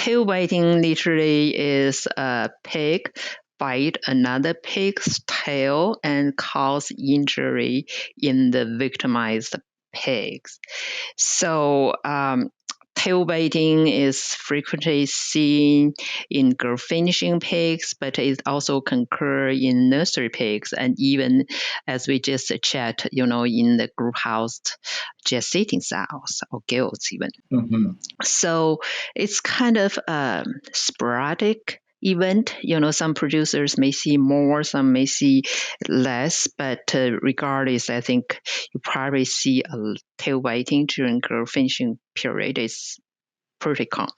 tail biting literally is a pig bite another pig's tail and cause injury in the victimized pigs. So tail biting is frequently seen in girl finishing pigs, but it also can occur in nursery pigs and even, as we just chat, in the group housed gestating sows or gilts even. Mm-hmm. So it's kind of a sporadic event. Some producers may see more, some may see less, but regardless, I think you probably see a tail biting during girl finishing period. It's pretty common.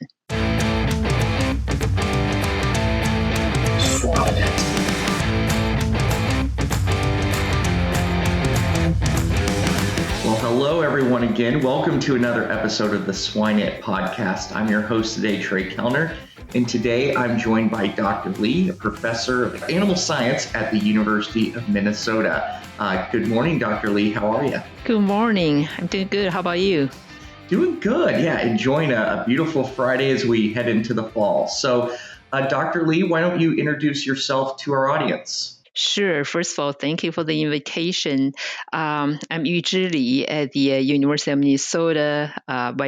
Well, hello everyone again. Welcome to another episode of the Swine podcast. I'm your host today, Trey Kellner, and today I'm joined by Dr. Li, a professor of animal science at the University of Minnesota. Good morning, Dr. Li. How are you? Good morning. I'm doing good. How about you? Doing good. Yeah, enjoying a beautiful Friday as we head into the fall. So, Dr. Li, why don't you introduce yourself to our audience? Sure. First of all, thank you for the invitation. I'm Yuzhi Li at the University of Minnesota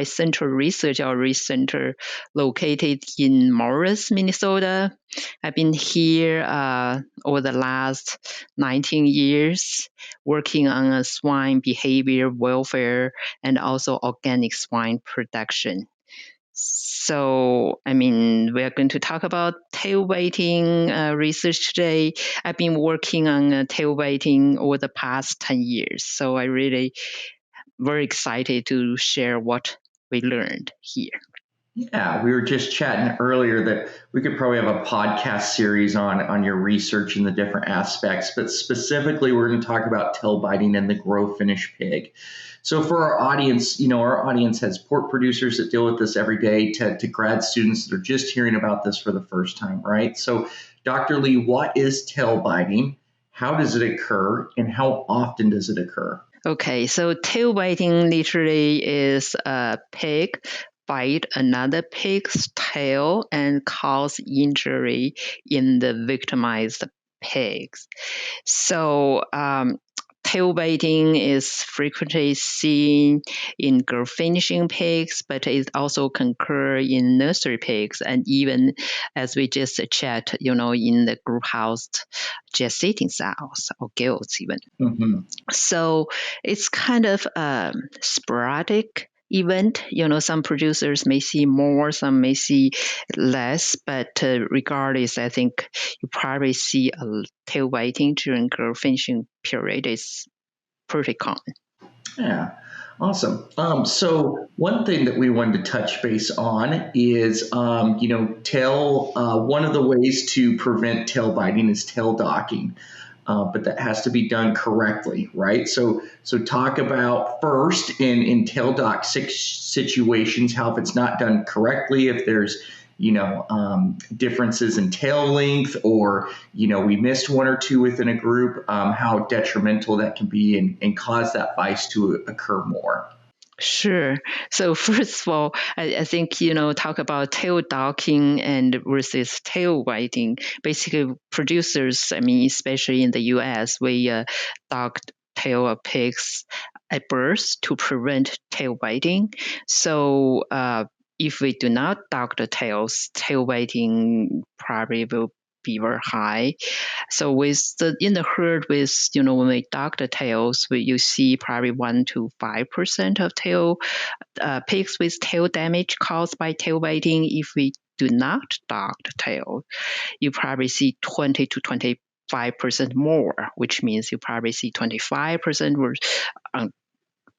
Central Research Outreach Center located in Morris, Minnesota. I've been here over the last 19 years working on swine behavior, welfare, and also organic swine production. So, we are going to talk about tail biting research today. I've been working on tail biting over the past 10 years. So I really very excited to share what we learned here. Yeah, we were just chatting earlier that we could probably have a podcast series on your research and the different aspects, but specifically we're going to talk about tail biting and the grow finish pig. So for our audience, our audience has pork producers that deal with this every day to grad students that are just hearing about this for the first time, right? So Dr. Li, what is tail biting? How does it occur? And how often does it occur? Okay, so tail biting literally is a pig bite another pig's tail and cause injury in the victimized pigs. So tail biting is frequently seen in girl finishing pigs, but it also can occur in nursery pigs and even, as we just chat, in the group housed gestating sows or gilts even. Mm-hmm. So it's kind of a sporadic event. Some producers may see more, some may see less, but regardless, I think you probably see a tail biting during girl finishing period. It's pretty common. Yeah, awesome. So one thing that we wanted to touch base on is, one of the ways to prevent tail biting is tail docking. But that has to be done correctly, right? So talk about first in tail dock situations, how if it's not done correctly, if there's differences in tail length, or we missed one or two within a group, how detrimental that can be and cause that vice to occur more. Sure. So first of all, I think, talk about tail docking and versus tail biting. Basically, producers, especially in the U.S., we dock tail of pigs at birth to prevent tail biting. So if we do not dock the tails, tail biting probably will be very high. So in the herd with, when we dock the tails, you see probably 1 to 5% of pigs with tail damage caused by tail biting. If we do not dock the tail, you probably see 20 to 25% more, which means you probably see 25%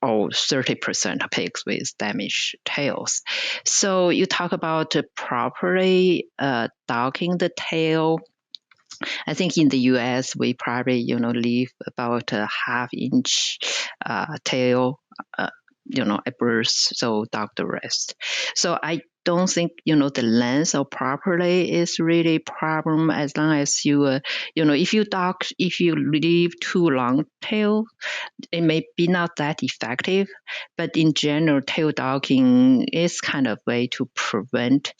or 30% of pigs with damaged tails. So you talk about properly docking the tail. I think in the U.S. we probably leave about a half-inch tail at birth, so dock the rest. So I don't think, the length of properly is really a problem as long as you, if you leave too long tail, it may be not that effective, but in general, tail docking is kind of way to prevent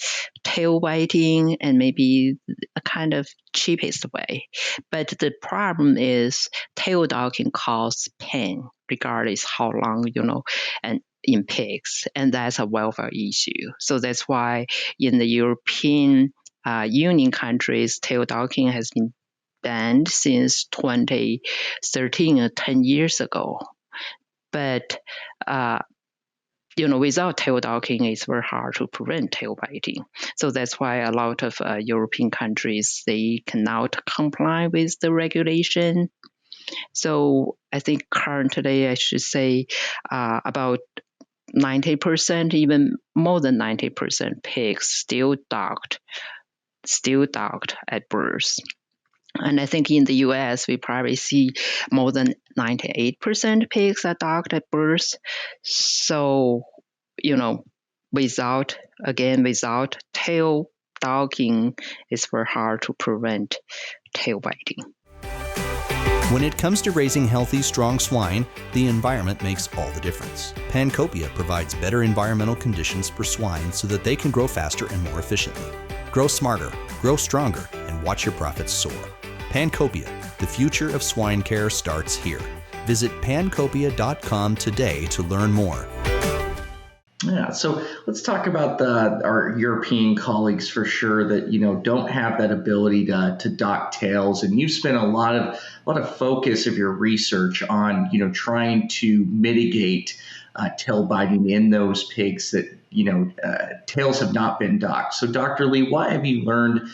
tail biting and maybe a kind of cheapest way. But the problem is tail docking causes pain regardless how long, and in pigs, and that's a welfare issue. So that's why in the European Union countries, tail docking has been banned since 2013, 10 years ago. But without tail docking, it's very hard to prevent tail biting. So that's why a lot of European countries, they cannot comply with the regulation. So I think currently, I should say, about 90%, even more than 90% pigs still docked at birth. And I think in the US, we probably see more than 98% pigs are docked at birth. So, without tail docking, it's very hard to prevent tail biting. When it comes to raising healthy, strong swine, the environment makes all the difference. Pancopia provides better environmental conditions for swine so that they can grow faster and more efficiently. Grow smarter, grow stronger, and watch your profits soar. Pancopia, the future of swine care starts here. Visit pancopia.com today to learn more. Yeah, so let's talk about our European colleagues for sure that don't have that ability to dock tails, and you spent a lot of focus of your research on trying to mitigate tail biting in those pigs that tails have not been docked. So, Dr. Li, what have you learned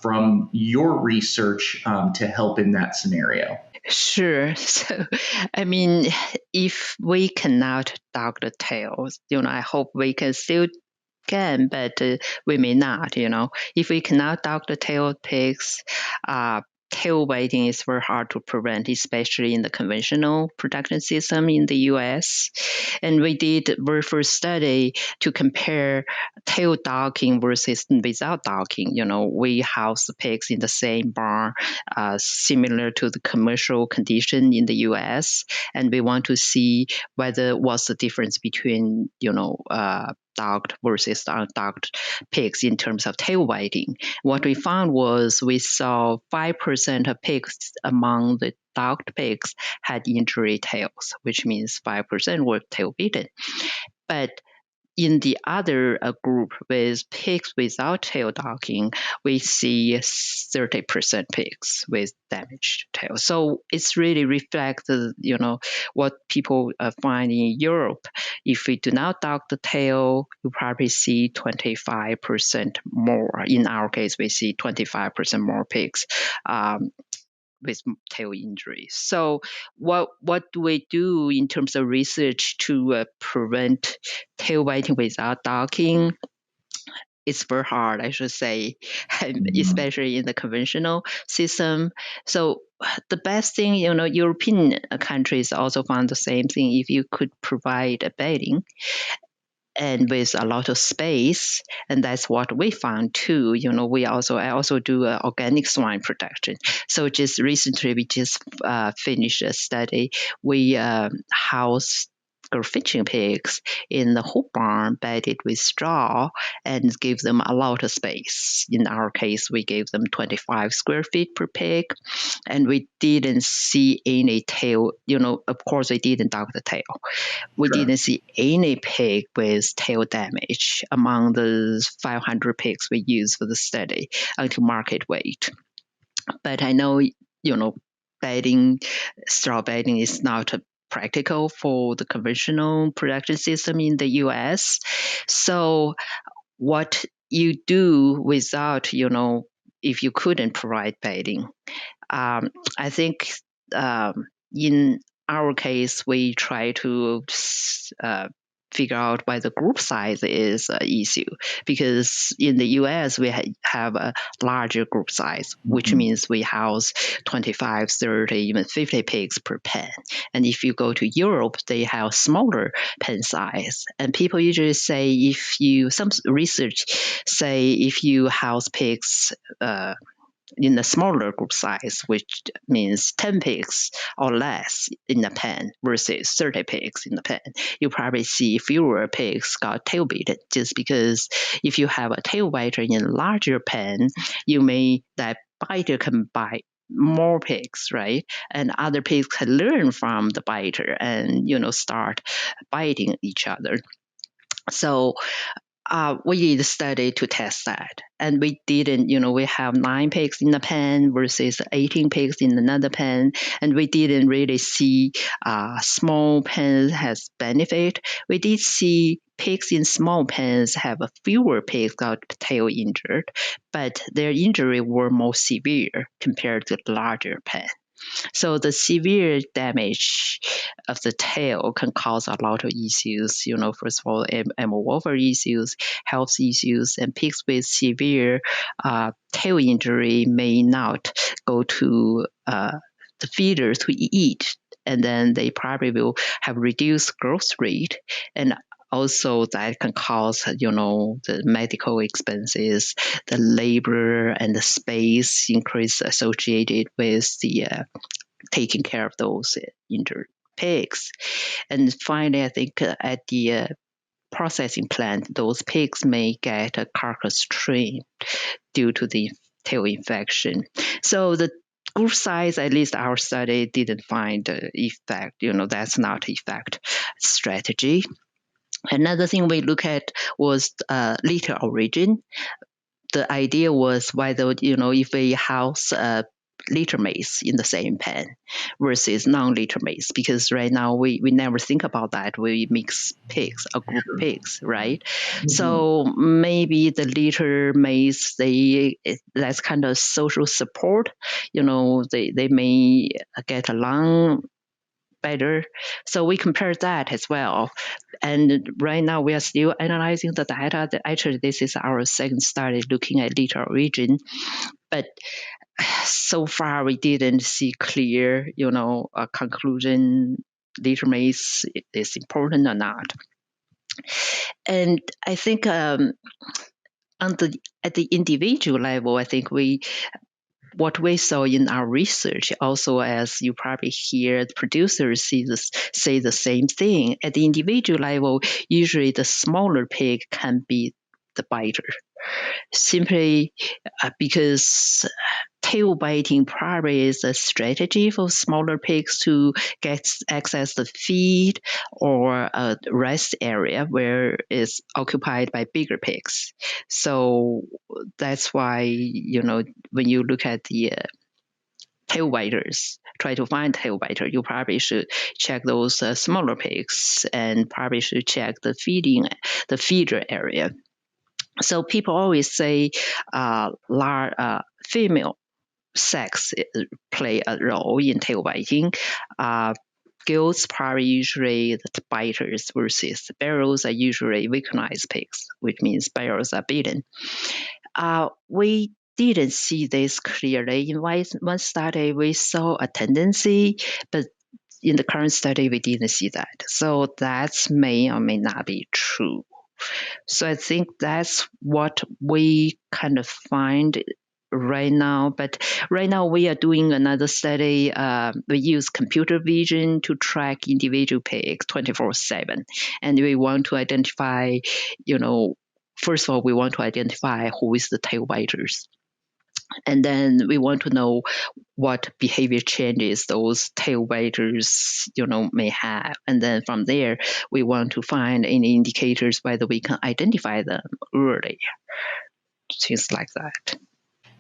from your research to help in that scenario? Sure. So, I mean, if we cannot dock the tails, I hope we can still can, but we may not, If we cannot dock the tail pigs, tail biting is very hard to prevent, especially in the conventional production system in the US. And we did very first study to compare tail docking versus without docking. We house the pigs in the same barn, similar to the commercial condition in the US. And we want to see what's the difference between, docked versus undocked pigs in terms of tail biting. What we found was we saw 5% of pigs among the docked pigs had injury tails, which means 5% were tail bitten. But in the other group with pigs without tail docking, we see 30% pigs with damaged tail. So it's really reflects, what people find in Europe. If we do not dock the tail, you probably see 25% more. In our case, we see 25% more pigs with tail injuries. So what do we do in terms of research to prevent tail biting without docking? It's very hard, I should say, especially in the conventional system. So the best thing, European countries also found the same thing. If you could provide a bedding and with a lot of space, and that's what we found too. I also do organic swine production. So just recently, we just finished a study. We house finching pigs in the whole barn, bedded with straw, and give them a lot of space. In our case, we gave them 25 square feet per pig, and we didn't see any tail. Of course, we didn't dock the tail. We didn't see any pig with tail damage among the 500 pigs we used for the study until market weight. But I know, straw bedding is not practical for the conventional production system in the US. So what you do without, if you couldn't provide bedding, I think in our case, we try to figure out why the group size is an issue, because in the US we have a larger group size, which means we house 25, 30, even 50 pigs per pen. And if you go to Europe, they have smaller pen size. And people usually say some research say if you house pigs in a smaller group size, which means 10 pigs or less in the pen versus 30 pigs in the pen, you probably see fewer pigs got tail bitten, just because if you have a tail biter in a larger pen, that biter can bite more pigs, right? And other pigs can learn from the biter and, start biting each other. So we did a study to test that. And we didn't, we have 9 pigs in the pen versus 18 pigs in another pen. And we didn't really see small pens has benefit. We did see pigs in small pens have fewer pigs got tail injured, but their injury were more severe compared to the larger pen. So the severe damage of the tail can cause a lot of issues. First of all, welfare issues, health issues, and pigs with severe tail injury may not go to the feeder to eat, and then they probably will have reduced growth rate, and also that can cause, the medical expenses, the labor and the space increase associated with the taking care of those injured pigs. And finally, I think at the processing plant, those pigs may get a carcass strain due to the tail infection. So the group size, at least our study didn't find effect. That's not effect strategy. Another thing we look at was litter origin. The idea was whether, if we house litter mates in the same pen versus non-litter mates, because right now we never think about that. We mix pigs or group pigs, right? So maybe the litter mates, that's kind of social support. They may get along better. So we compared that as well. And right now we are still analyzing the data. Actually, this is our second study looking at litter origin. But so far we didn't see clear, a conclusion litter mates is important or not. And I think at the individual level, I think what we saw in our research, also as you probably hear the producers say the same thing. At the individual level, usually the smaller pig can be the biter, simply because tail biting probably is a strategy for smaller pigs to get access to feed or a rest area where it's occupied by bigger pigs. So that's why, when you look at the tail biters, try to find tail biter, you probably should check those smaller pigs and probably should check the feeder area. So people always say female sex play a role in tail biting. Goats probably usually the biters versus barrels are usually weaponized pigs, which means barrels are beaten. We didn't see this clearly. In one study, we saw a tendency, but in the current study, we didn't see that. So that may or may not be true. So I think that's what we kind of find right now. But right now we are doing another study. We use computer vision to track individual pigs 24/7. And we want to identify, first of all, we want to identify who is the tail biters. And then we want to know what behavior changes those tail biters, may have. And then from there, we want to find any indicators whether we can identify them early. Things like that.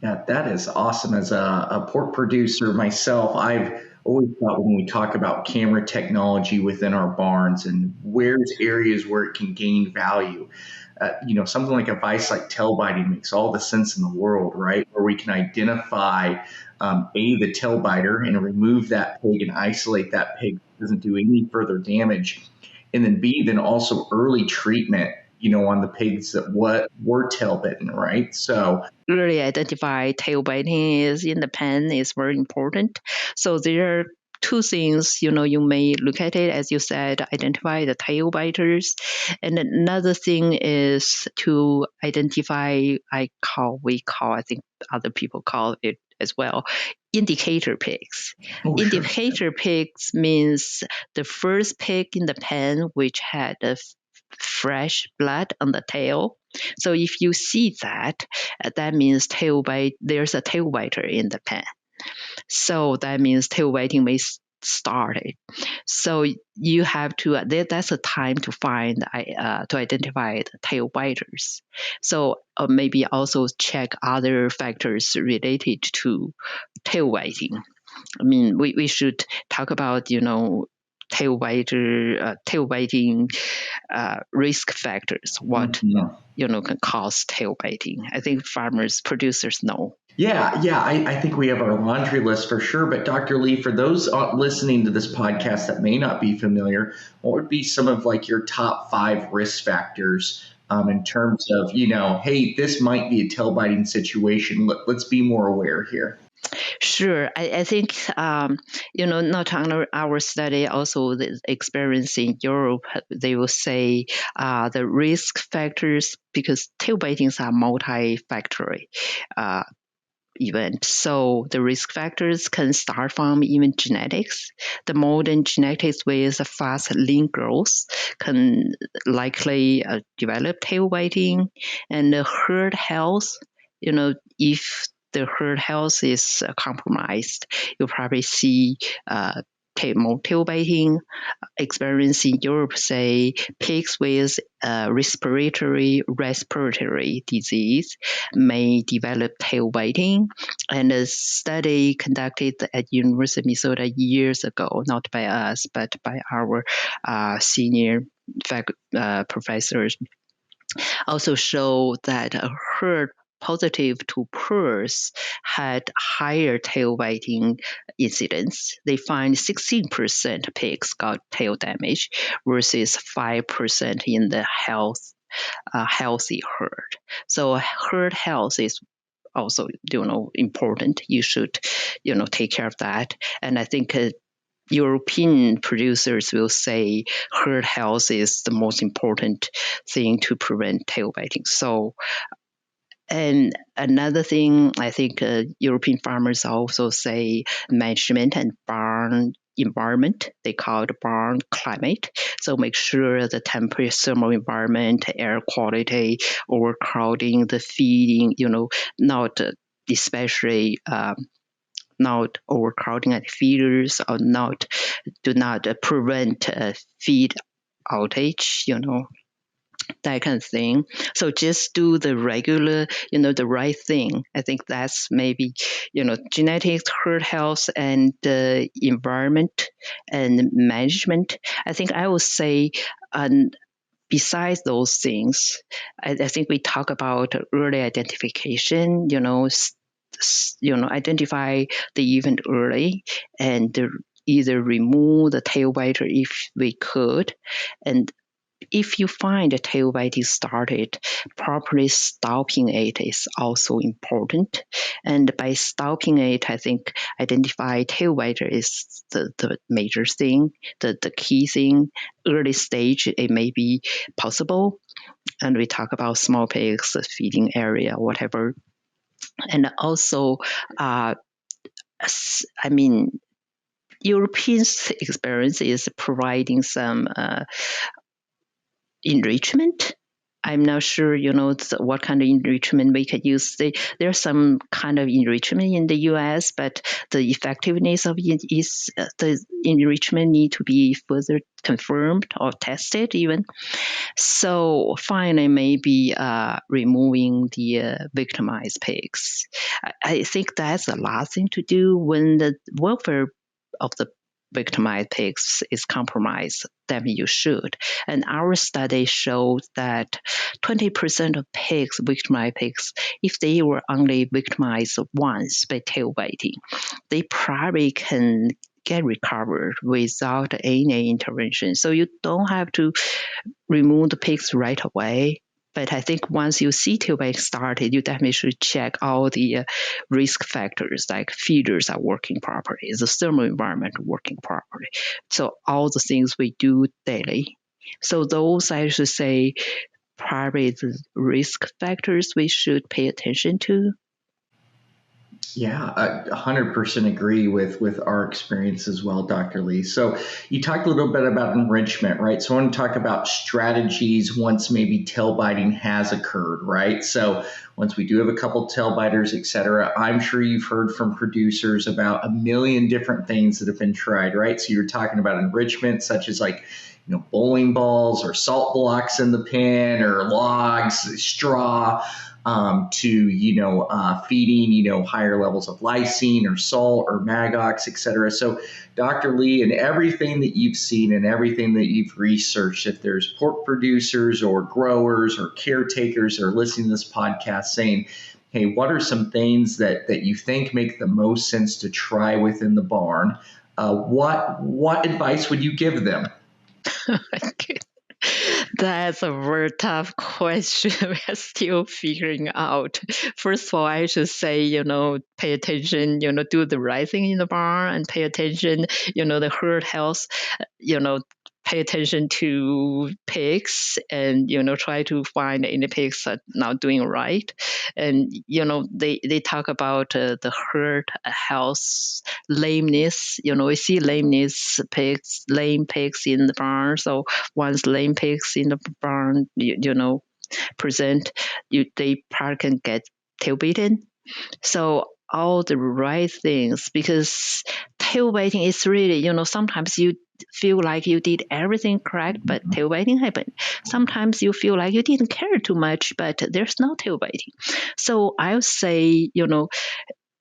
Yeah, that is awesome. As a pork producer myself, I've always thought when we talk about camera technology within our barns and where's areas where it can gain value, something like a device like tail biting makes all the sense in the world, right? Where we can identify the tail biter and remove that pig and isolate that pig so it doesn't do any further damage. And then B, then also early treatment, on the pigs that were tail bitten, right? So Really identify tail biting is in the pen is very important. So there are two things, you may look at it, as you said, identify the tail biters. And another thing is to identify, we call, I think other people call it as well, indicator pigs. sure. Indicator pigs means the first pig in the pen which had a fresh blood on the tail. So if you see that, that means there's a tail biter in the pen. So that means tail biting may start it. So you have to, that's a time to to identify the tail biters. So maybe also check other factors related to tail biting. I mean, we should talk about, tail biting risk factors, what can cause tail biting. I think producers know. Yeah, I think we have our laundry list for sure. But Dr. Li, for those listening to this podcast that may not be familiar, what would be some of like your top 5 risk factors in terms of, hey, this might be a tail biting situation. Let's be more aware here. Sure. I think, not on our study, also the experience in Europe, they will say the risk factors, because tail bitings are multifactorial event. So the risk factors can start from even genetics. The modern genetics with fast lean growth can likely develop tail biting, and the herd health. If the herd health is compromised, you'll probably see more tail biting. Experience in Europe say pigs with respiratory disease may develop tail biting. And a study conducted at University of Minnesota years ago, not by us, but by our senior professors, also show that a herd positive to PRRS had higher tail biting incidence. They find 16% pigs got tail damage versus 5% in the healthy herd. So herd health is also important. You should take care of that. And I think European producers will say herd health is the most important thing to prevent tail biting. So, and another thing, I think European farmers also say management and barn environment. They call it barn climate. So make sure the temperature, thermal environment, air quality, overcrowding, the feeding, not especially not overcrowding at feeders, or do not prevent feed outage, that kind of thing. So just do the regular, the right thing. I think that's maybe, genetics, herd health, and environment and management. I think I would say, besides those things, I think we talk about early identification, identify the event early and either remove the tail biter if we could. And if you find a tail biting started, properly stopping it is also important. And by stopping it, I think identify tail biter is the major thing, the key thing. Early stage, it may be possible. And we talk about small pigs, feeding area, whatever. And also, Europeans' experience is providing some enrichment. I'm not sure, what kind of enrichment we could use. There's some kind of enrichment in the U.S., but the effectiveness of it is the enrichment need to be further confirmed or tested even. So finally, maybe removing the victimized pigs. I think that's the last thing to do when the welfare of the victimized pigs is compromised. Then you should. And our study showed that 20% of victimized pigs, if they were only victimized once by tail biting, they probably can get recovered without any intervention. So you don't have to remove the pigs right away. But I think once you see tail biting started, you definitely should check all the risk factors, like feeders are working properly, the thermal environment working properly. So all the things we do daily. So those, I should say, probably the risk factors we should pay attention to. Yeah, I 100% agree with our experience as well, Dr. Li. So you talked a little bit about enrichment, right? So I want to talk about strategies once maybe tail biting has occurred, right? So once we do have a couple tail biters, et cetera, I'm sure you've heard from producers about a million different things that have been tried, right? So you're talking about enrichment, such as like, bowling balls or salt blocks in the pen or logs, straw, to feeding higher levels of lysine or salt or magox, et cetera. So Dr. Li, and everything that you've seen and everything that you've researched, if there's pork producers or growers or caretakers that are listening to this podcast saying, hey, what are some things that you think make the most sense to try within the barn? What advice would you give them? That's a very tough question. We're still figuring out. First of all, I should say, pay attention, do the right thing in the barn and pay attention, the herd health, pay attention to pigs and, try to find any pigs that not doing right. And, they talk about the herd health lameness. We see lameness pigs, lame pigs in the barn. So once lame pigs in the barn, present, they probably can get tail beaten. So all the right things, because tail biting is really, sometimes you feel like you did everything correct, but tail biting happened. Sometimes you feel like you didn't care too much, but there's no tail biting. So I would say,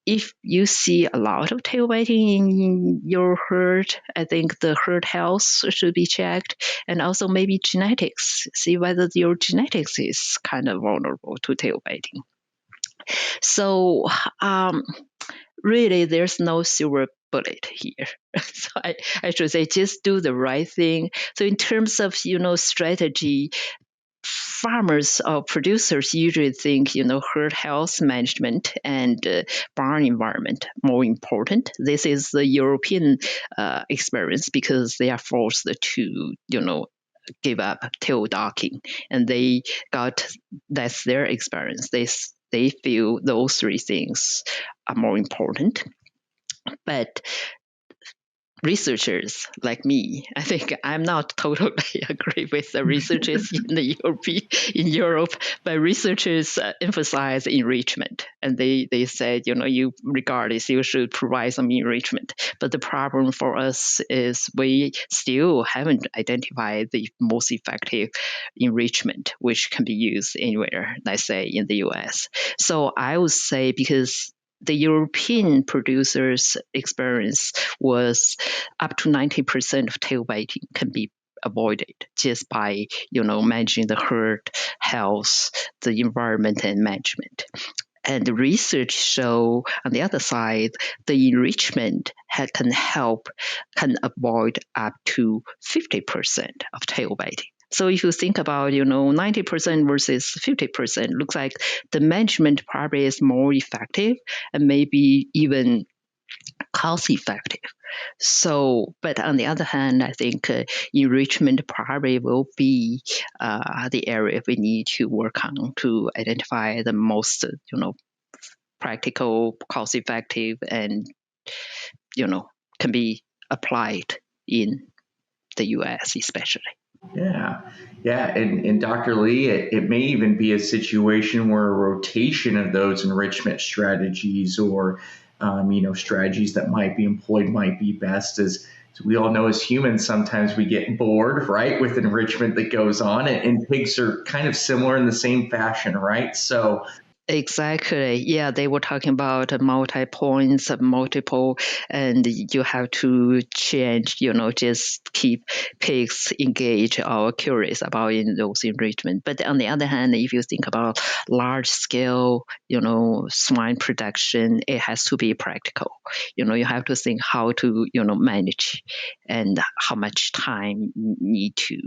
if you see a lot of tail biting in your herd, I think the herd health should be checked, and also maybe genetics. See whether your genetics is kind of vulnerable to tail biting. So really, there's no silver bullet here. So I should say, just do the right thing. So in terms of strategy, farmers or producers usually think herd health management and barn environment more important. This is the European experience, because they are forced to give up tail docking, and that's their experience. They feel those three things are more important. But researchers like me, I think I'm not totally agree with the researchers in Europe, but researchers emphasize enrichment, and they said, you regardless, you should provide some enrichment. But the problem for us is we still haven't identified the most effective enrichment which can be used anywhere, let's say in the US. So I would say, because the European producers' experience was up to 90% of tail biting can be avoided just by managing the herd health, the environment, and management. And the research show on the other side, the enrichment can avoid up to 50% of tail biting. So if you think about, 90% versus 50%, looks like the management probably is more effective and maybe even cost effective. So, but on the other hand, I think enrichment probably will be the area we need to work on to identify the most, practical, cost effective, and, can be applied in the US especially. Yeah. And Dr. Li, it may even be a situation where a rotation of those enrichment strategies or, strategies that might be employed might be best. As we all know, as humans, sometimes we get bored, right, with enrichment that goes on, and pigs are kind of similar in the same fashion, right? So Exactly. Yeah, they were talking about multi-points, multiple, and you have to change, just keep pigs engaged or curious about those enrichment. But on the other hand, if you think about large scale, swine production, it has to be practical. You have to think how to, manage and how much time you need to,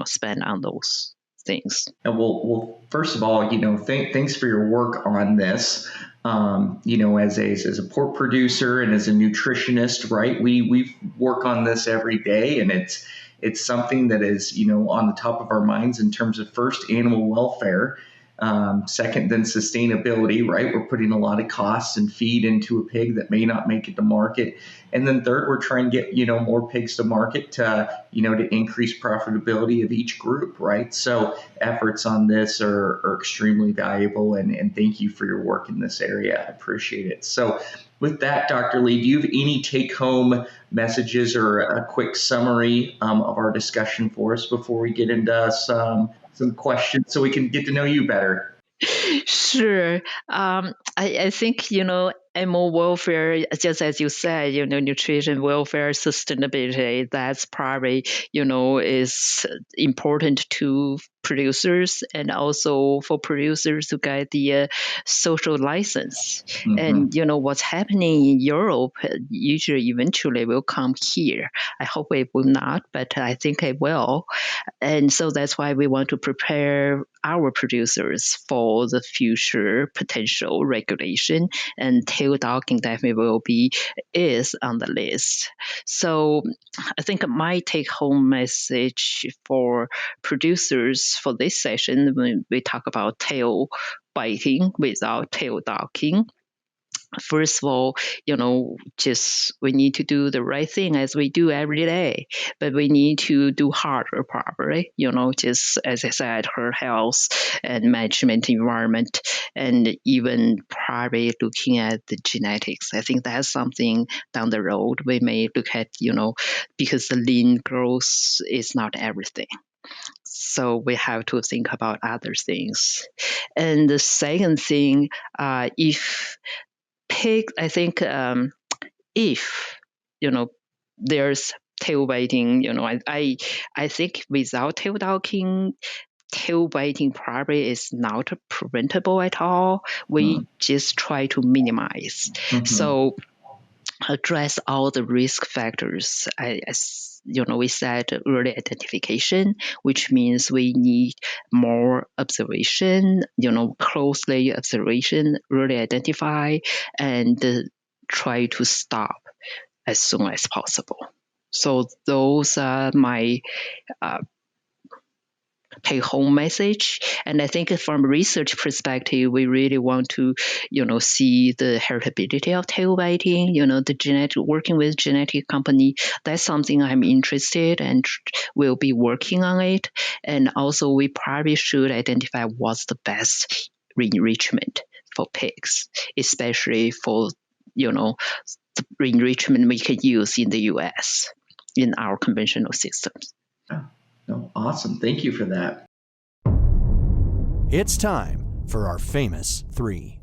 spend on those things. And well, first of all, thanks for your work on this. As a pork producer and as a nutritionist, right? We work on this every day, and it's something that is on the top of our minds in terms of first animal welfare. Second, then sustainability, right? We're putting a lot of costs and feed into a pig that may not make it to market. And then third, we're trying to get, more pigs to market to increase profitability of each group, right? So efforts on this are extremely valuable, and thank you for your work in this area. I appreciate it. So with that, Dr. Li, do you have any take-home messages or a quick summary of our discussion for us before we get into some questions so we can get to know you better? Sure. I think, animal welfare, just as you said, nutrition, welfare, sustainability, that's probably, is important to producers and also for producers to get the social license. Mm-hmm. And, what's happening in Europe usually eventually will come here. I hope it will not, but I think it will. And so that's why we want to prepare our producers for the future potential regulation, and tail docking definitely is on the list. So I think my take home message for producers for this session, when we talk about tail biting without tail docking, first of all, just we need to do the right thing as we do every day, but we need to do harder properly, just as I said, her health and management environment, and even probably looking at the genetics. I think that's something down the road we may look at, because the lean growth is not everything. So we have to think about other things. And the second thing, if pig, I think if there's tail biting, I think without tail docking, tail biting probably is not preventable at all. We just try to minimize. Mm-hmm. So address all the risk factors. We said early identification, which means we need more observation, closely observation, early identify, and try to stop as soon as possible. So those are my take-home message. And I think from a research perspective, we really want to, see the heritability of tail biting, the working with genetic company. That's something I'm interested and will be working on it. And also we probably should identify what's the best enrichment for pigs, especially for, the enrichment we can use in the US in our conventional systems. No, awesome. Thank you for that. It's time for our famous three.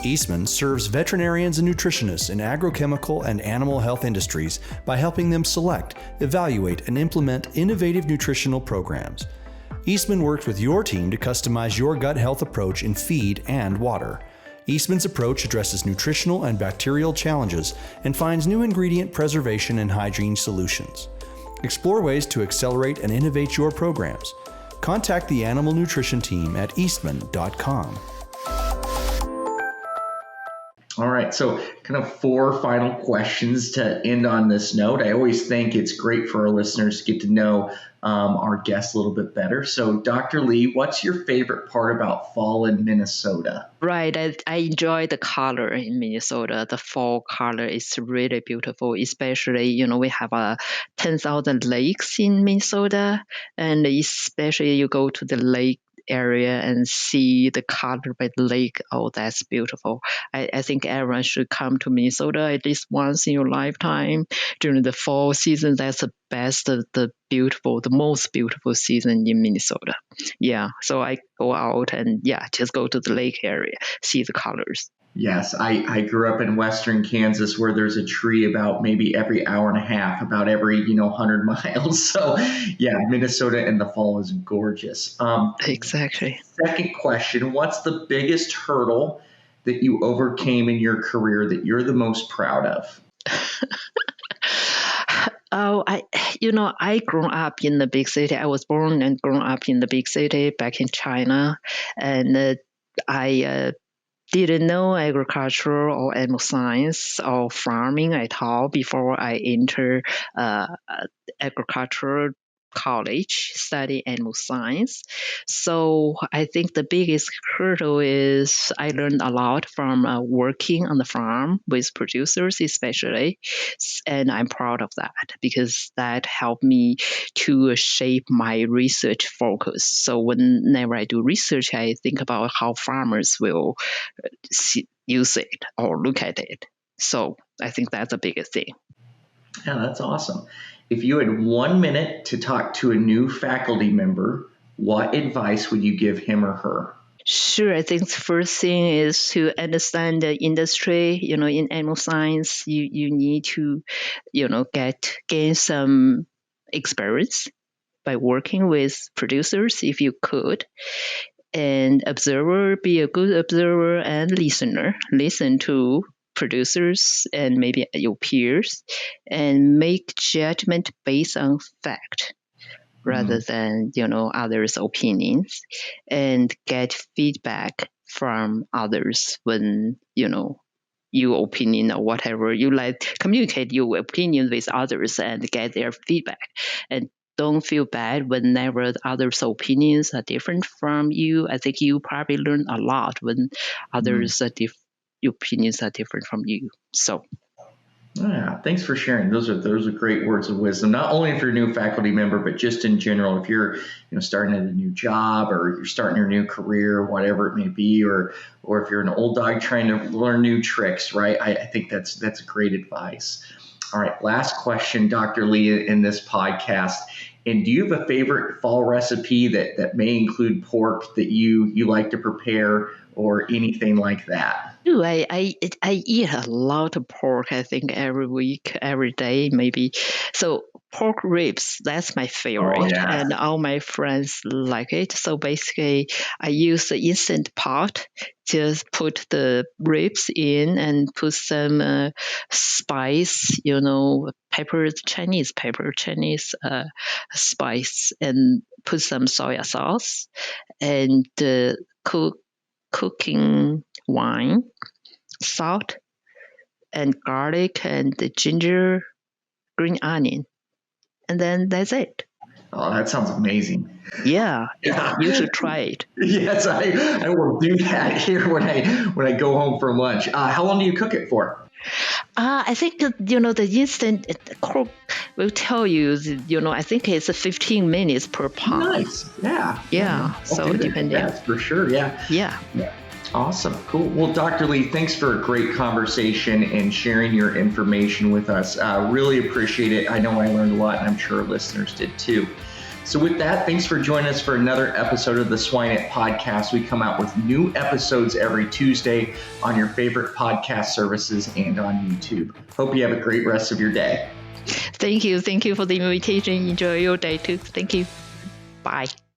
Eastman serves veterinarians and nutritionists in agrochemical and animal health industries by helping them select, evaluate, and implement innovative nutritional programs. Eastman works with your team to customize your gut health approach in feed and water. Eastman's approach addresses nutritional and bacterial challenges and finds new ingredient preservation and hygiene solutions. Explore ways to accelerate and innovate your programs. Contact the Animal Nutrition Team at eastman.com. All right, so kind of 4 final questions to end on this note. I always think it's great for our listeners to get to know our guests a little bit better. So, Dr. Li, what's your favorite part about fall in Minnesota? Right. I enjoy the color in Minnesota. The fall color is really beautiful, especially, we have 10,000 lakes in Minnesota, and especially you go to the lake area and see the color by the lake. Oh, that's beautiful. I think everyone should come to Minnesota at least once in your lifetime during the fall season. That's the the most beautiful season in Minnesota. Yeah, so I go out and just go to the lake area, see the colors. Yes, I grew up in western Kansas where there's a tree about maybe every hour and a half, about every 100 miles. So yeah, Minnesota in the fall is gorgeous. Exactly. Second question, what's the biggest hurdle that you overcame in your career that you're the most proud of? Oh, I grew up in the big city. I was born and grown up in the big city back in China, and I didn't know agriculture or animal science or farming at all before I entered agricultural college, study animal science. So I think the biggest hurdle is I learned a lot from working on the farm with producers, especially, and I'm proud of that because that helped me to shape my research focus. So whenever I do research, I think about how farmers will use it or look at it. So I think that's the biggest thing. Yeah, that's awesome. If you had 1 minute to talk to a new faculty member, what advice would you give him or her? Sure. I think the first thing is to understand the industry. In animal science, you need to, gain some experience by working with producers if you could. And be a good observer and listener. Listen to producers and maybe your peers and make judgment based on fact rather than others' opinions, and get feedback from others when your opinion or whatever you communicate your opinion with others and get their feedback, and don't feel bad whenever others' opinions are different from you. I think you probably learn a lot when others' opinions are different from you. So. Yeah, thanks for sharing. Those are great words of wisdom. Not only if you're a new faculty member, but just in general, if you're starting at a new job or you're starting your new career, whatever it may be, or if you're an old dog trying to learn new tricks, right? I think that's great advice. All right, last question, Dr. Li, in this podcast. And do you have a favorite fall recipe that may include pork that you like to prepare or anything like that? I eat a lot of pork, I think, every week, every day, maybe. So pork ribs, that's my favorite. Oh, yeah. And all my friends like it. So basically, I use the Instant Pot, just put the ribs in and put some spice, pepper, Chinese spice, and put some soya sauce and cooking wine, salt, and garlic, and the ginger, green onion, and then that's it. Oh, that sounds amazing. Yeah. You should try it. Yes, I will do that here when I go home for lunch. How long do you cook it for? I think the instant cook will tell you. I think it's 15 minutes per pound. Nice. Yeah. Yeah. So depending. That's for sure. Yeah. Yeah. Awesome. Cool. Well, Dr. Li, thanks for a great conversation and sharing your information with us. Really appreciate it. I know I learned a lot, and I'm sure our listeners did too. So with that, thanks for joining us for another episode of the Swine It podcast. We come out with new episodes every Tuesday on your favorite podcast services and on YouTube. Hope you have a great rest of your day. Thank you. Thank you for the invitation. Enjoy your day too. Thank you. Bye.